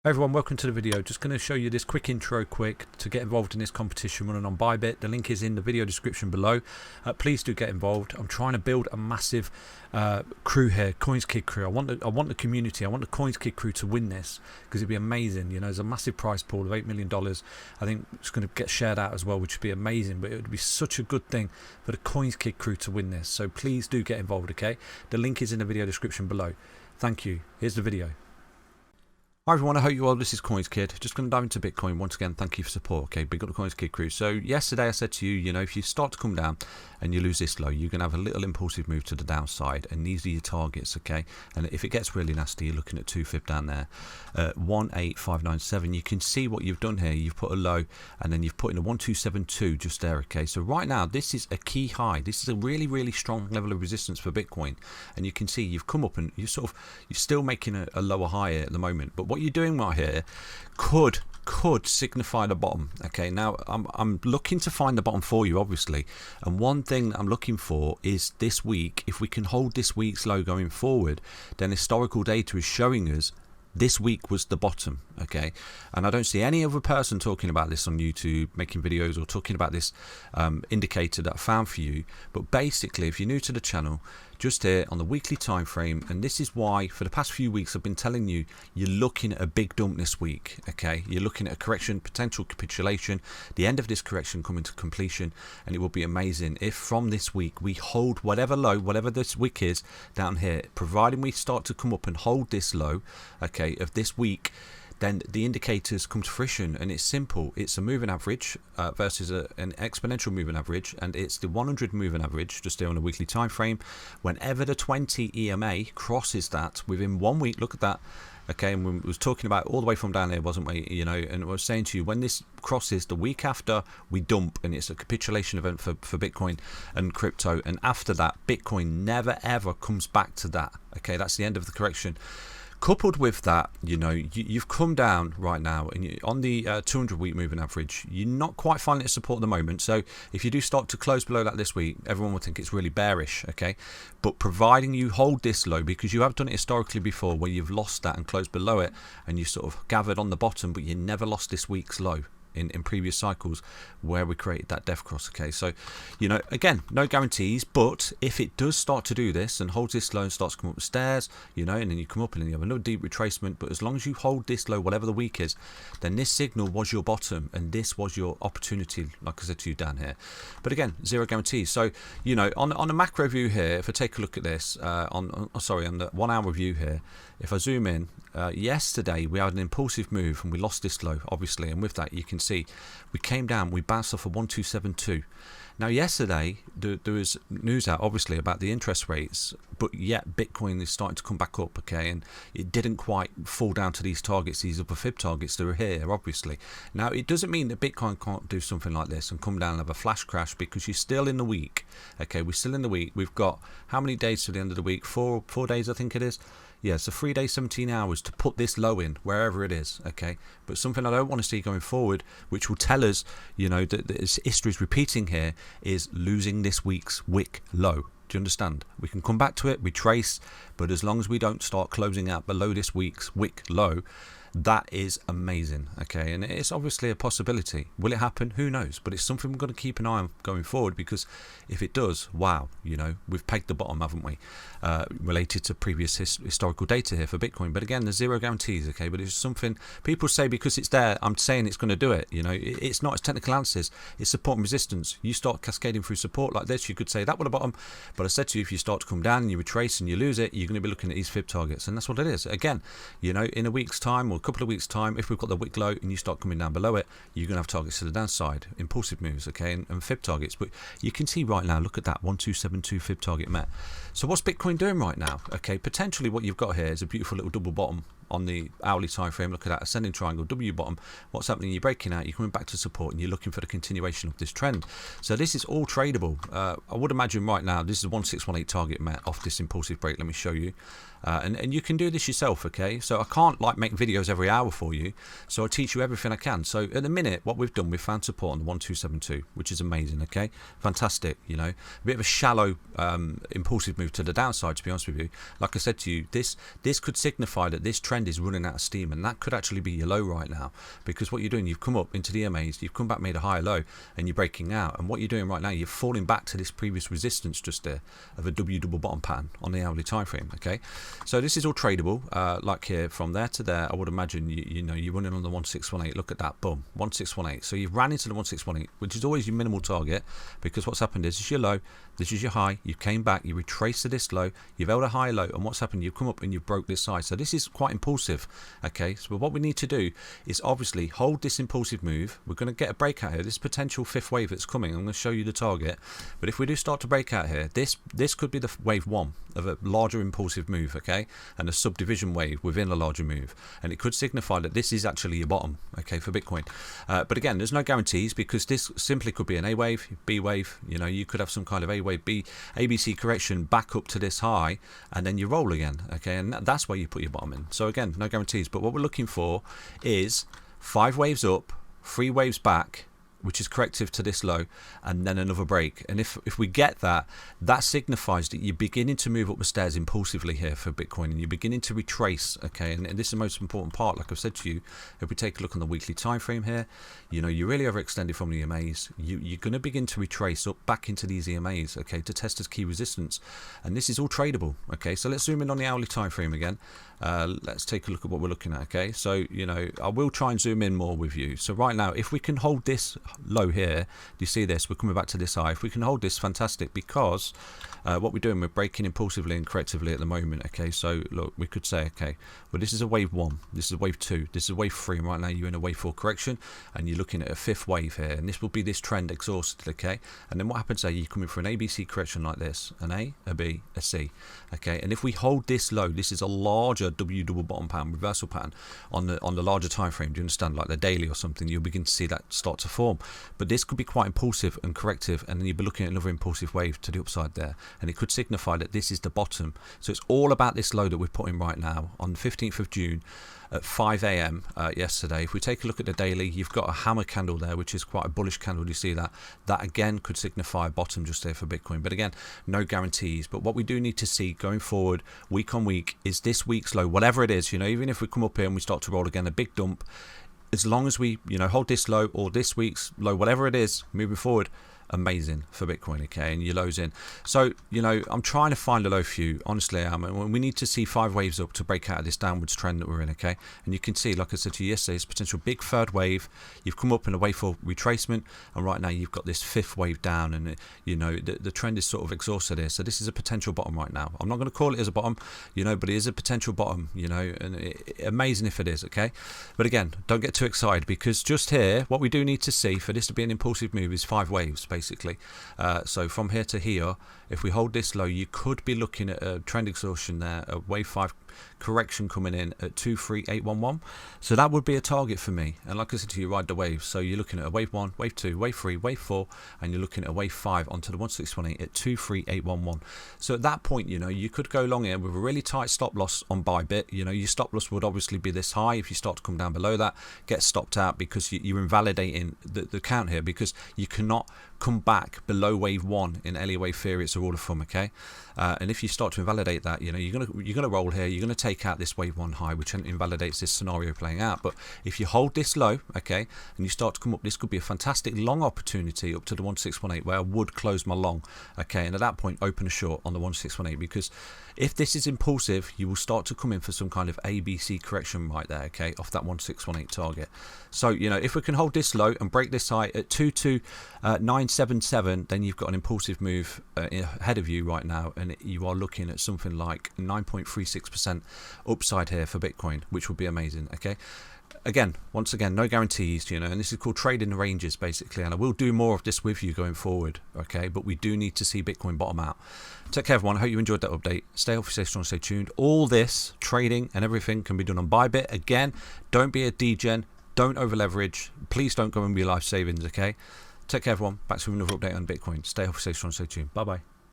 Hey everyone, welcome to the video. Just going to show you this quick intro to get involved in this competition running on Bybit. The link is in the video description below. Please do get involved. I'm trying to build a massive crew here, CoinsKid crew. I want the community, I want the CoinsKid crew to win this because it'd be amazing. You know, there's a massive prize pool of $8 million. I think it's going to get shared out as well, which would be amazing. But it would be such a good thing for the CoinsKid crew to win this. So please do get involved, okay? The link is in the video description below. Thank you. Here's the video. Hi everyone, I hope you well. This is CoinsKid. Just going to dive into Bitcoin once again. Thank you for support. Okay, big up the CoinsKid crew. So yesterday I said to you, if you start to come down and you lose this low, you're going to have a little impulsive move to the downside, and these are your targets. Okay, and if it gets really nasty, you're looking at 2 fib down there, 18597. You can see what you've done here. You've put a low, and then you've put in a 1272 just there. Okay, so right now this is a key high. This is a really strong level of resistance for Bitcoin, and you can see you've come up and you're still making a lower high at the moment, but what you're doing right here could signify the bottom. Okay, now I'm looking to find the bottom for you, obviously, and one thing that I'm looking for is this week. If we can hold this week's low going forward, then historical data is showing us this week was the bottom. Okay, and I don't see any other person talking about this on YouTube, making videos or talking about this indicator that I found for you. But basically, if you're new to the channel, just here on the weekly time frame, and this is why for the past few weeks I've been telling you, you're looking at a big dump this week. Okay, you're looking at a correction, potential capitulation, the end of this correction coming to completion, and it will be amazing if from this week we hold whatever low, whatever this wick is down here, providing we start to come up and hold this low, okay, of this week. Then the indicators come to fruition, and it's simple. It's a moving average versus an exponential moving average, and it's the 100 moving average just there on a weekly time frame. Whenever the 20 EMA crosses that within 1 week, look at that. Okay, and we was talking about all the way from down there, wasn't we? And I was saying to you, when this crosses the week after, we dump, and it's a capitulation event for Bitcoin and crypto. And after that, Bitcoin never ever comes back to that. Okay, that's the end of the correction. Coupled with that, you've come down right now, and on the 200-week moving average, you're not quite finding it support at the moment. So if you do start to close below that this week, everyone will think it's really bearish, okay? But providing you hold this low, because you have done it historically before where you've lost that and closed below it, and you sort of gathered on the bottom, but you never lost this week's low in previous cycles where we created that death cross. Okay, so again, no guarantees, but if it does start to do this and holds this low and starts to come up the stairs, and then you come up and then you have another deep retracement, but as long as you hold this low, whatever the week is, then this signal was your bottom and this was your opportunity, like I said to you down here. But again, zero guarantees. So on a macro view here, if I take a look at this on the 1 hour view here, if I zoom in, yesterday we had an impulsive move and we lost this low, obviously, and with that you can see we came down, we bounced off a 1272. Now yesterday there was news out obviously about the interest rates, but yet Bitcoin is starting to come back up, okay, and it didn't quite fall down to these targets, these upper fib targets that are here, obviously. Now it doesn't mean that Bitcoin can't do something like this and come down and have a flash crash, because you're still in the week. Okay, we're still in the week. We've got how many days to the end of the week? Four days, I think it is. Yeah, so 3 days, 17 hours to put this low in, wherever it is, okay? But something I don't want to see going forward, which will tell us, that history is repeating here, is losing this week's wick low. Do you understand? We can come back to it, we trace, but as long as we don't start closing out below this week's wick low, that is amazing, okay? And it's obviously a possibility. Will it happen? Who knows? But it's something we're going to keep an eye on going forward, because if it does, wow, we've pegged the bottom, haven't we? Related to previous historical data here for Bitcoin. But again, there's zero guarantees, okay? But it's something people say because it's there, I'm saying it's going to do it. It's not. It's technical answers. It's support and resistance. You start cascading through support like this, you could say that would a bottom. But I said to you, if you start to come down and you retrace and you lose it, you're going to be looking at these fib targets, and that's what it is. Again, in a week's time or couple of weeks time, if we've got the wick low and you start coming down below it, you're going to have targets to the downside, impulsive moves, okay, and fib targets. But you can see right now, look at that 1272 fib target met. So what's Bitcoin doing right now? Okay, potentially what you've got here is a beautiful little double bottom on the hourly time frame. Look at that ascending triangle, W bottom. What's happening? You're breaking out, you're coming back to support, and you're looking for the continuation of this trend. So this is all tradable. I would imagine right now this is a 1618 target met off this impulsive break. Let me show you. And you can do this yourself, okay? So I can't make videos every hour for you, so I teach you everything I can. So at the minute, what we've done, we've found support on the 1272, which is amazing, okay? Fantastic, a bit of a shallow impulsive move to the downside, to be honest with you. Like I said to you, this could signify that this trend trend is running out of steam, and that could actually be your low right now, because what you're doing, you've come up into the EMAs, you've come back, made a higher low, and you're breaking out, and what you're doing right now, you're falling back to this previous resistance just there of a W double bottom pattern on the hourly time frame. Okay, so this is all tradable, like here from there to there. I would imagine you're running on the 1618. Look at that, boom, 1618. So you've ran into the 1618, which is always your minimal target, because what's happened is, this is your low, this is your high, you came back, you retraced to this low, you've held a high low, and what's happened, you've come up and you've broke this side. So this is quite impulsive. Okay, so what we need to do is obviously hold this impulsive move. We're going to get a breakout here, this potential fifth wave that's coming. I'm going to show you the target, but if we do start to break out here, this could be the wave one of a larger impulsive move, okay, and a subdivision wave within a larger move, and it could signify that this is actually your bottom, okay, for Bitcoin. But again, there's no guarantees, because this simply could be an A wave, B wave, you could have some kind of A wave, B, ABC correction back up to this high, and then you roll again, okay, and that's where you put your bottom in. So again, no guarantees, but what we're looking for is 5 waves up, 3 waves back, which is corrective to this low, and then another break. And if we get that, that signifies that you're beginning to move up the stairs impulsively here for Bitcoin, and you're beginning to retrace, okay, and this is the most important part. Like I've said to you, if we take a look on the weekly time frame here, you're really overextended from the EMAs. You're going to begin to retrace up back into these EMAs, okay, to test as key resistance, and this is all tradable, okay. So let's zoom in on the hourly time frame again. Let's take a look at what we're looking at, okay. So I will try and zoom in more with you. So right now, if we can hold this low here, do you see this? We're coming back to this high. If we can hold this, fantastic, because what we're doing, we're breaking impulsively and correctively at the moment, okay. So look, we could say, okay, well, this is a wave 1, this is a wave 2, this is a wave 3, and right now you're in a wave 4 correction, and you're looking at a 5th wave here, and this will be this trend exhausted, okay. And then what happens there, you're coming for an ABC correction like this, an A, a B, a C, okay. And if we hold this low, this is a larger W double bottom pattern, reversal pattern on the larger time frame, do you understand, like the daily or something, you'll begin to see that start to form. But this could be quite impulsive and corrective, and then you'll be looking at another impulsive wave to the upside there, and it could signify that this is the bottom. So it's all about this low that we're putting right now on the 15th of June at 5 a.m. Yesterday. If we take a look at the daily, you've got a hammer candle there, which is quite a bullish candle. Do you see that? That again could signify a bottom just there for Bitcoin. But again, no guarantees. But what we do need to see going forward, week on week, is this week's low, whatever it is, even if we come up here and we start to roll again, a big dump, as long as we hold this low or this week's low, whatever it is, moving forward, amazing for Bitcoin, okay, and your lows in. So I'm trying to find a low for you, honestly I am, and we need to see 5 waves up to break out of this downwards trend that we're in, okay. And you can see, like I said to you yesterday, it's a potential big 3rd wave. You've come up in a wave for retracement, and right now you've got this 5th wave down, and the trend is sort of exhausted here. So this is a potential bottom right now. I'm not going to call it as a bottom, but it is a potential bottom, and amazing if it is, okay. But again, don't get too excited, because just here, what we do need to see for this to be an impulsive move is 5 waves, basically. So from here to here, if we hold this low, you could be looking at a trend exhaustion there, a wave 5 correction coming in at 23811. So that would be a target for me. And like I said to you, ride the wave. So you're looking at a wave 1, wave 2, wave 3, wave 4, and you're looking at a wave 5 onto the 1618 at 23811. So at that point, you could go long here with a really tight stop loss on Bybit. Your stop loss would obviously be this high. If you start to come down below that, get stopped out, because you're invalidating the count here, because you cannot come back below wave 1 in Elliott wave theory. It's a rule of thumb, okay. And if you start to invalidate that, you're gonna roll here, you're gonna take out this wave 1 high, which invalidates this scenario playing out. But if you hold this low, okay, and you start to come up, this could be a fantastic long opportunity up to the 1618, where I would close my long, okay, and at that point open a short on the 1618, because if this is impulsive, you will start to come in for some kind of ABC correction right there, okay, off that 1618 target. So if we can hold this low and break this high at 22977, then you've got an impulsive move ahead of you right now, and you are looking at something like 9.36% upside here for Bitcoin, which would be amazing, okay. Again, once again, no guarantees, and this is called trading the ranges, basically, and I will do more of this with you going forward, okay, but we do need to see Bitcoin bottom out. Take care, everyone. I hope you enjoyed that update. Stay healthy, stay strong, stay tuned. All this trading and everything can be done on Bybit. Again, don't be a degen, don't over leverage, please don't go and be life savings, okay. Take care, everyone. Back to another update on Bitcoin. Stay healthy, stay strong, stay tuned. Bye bye.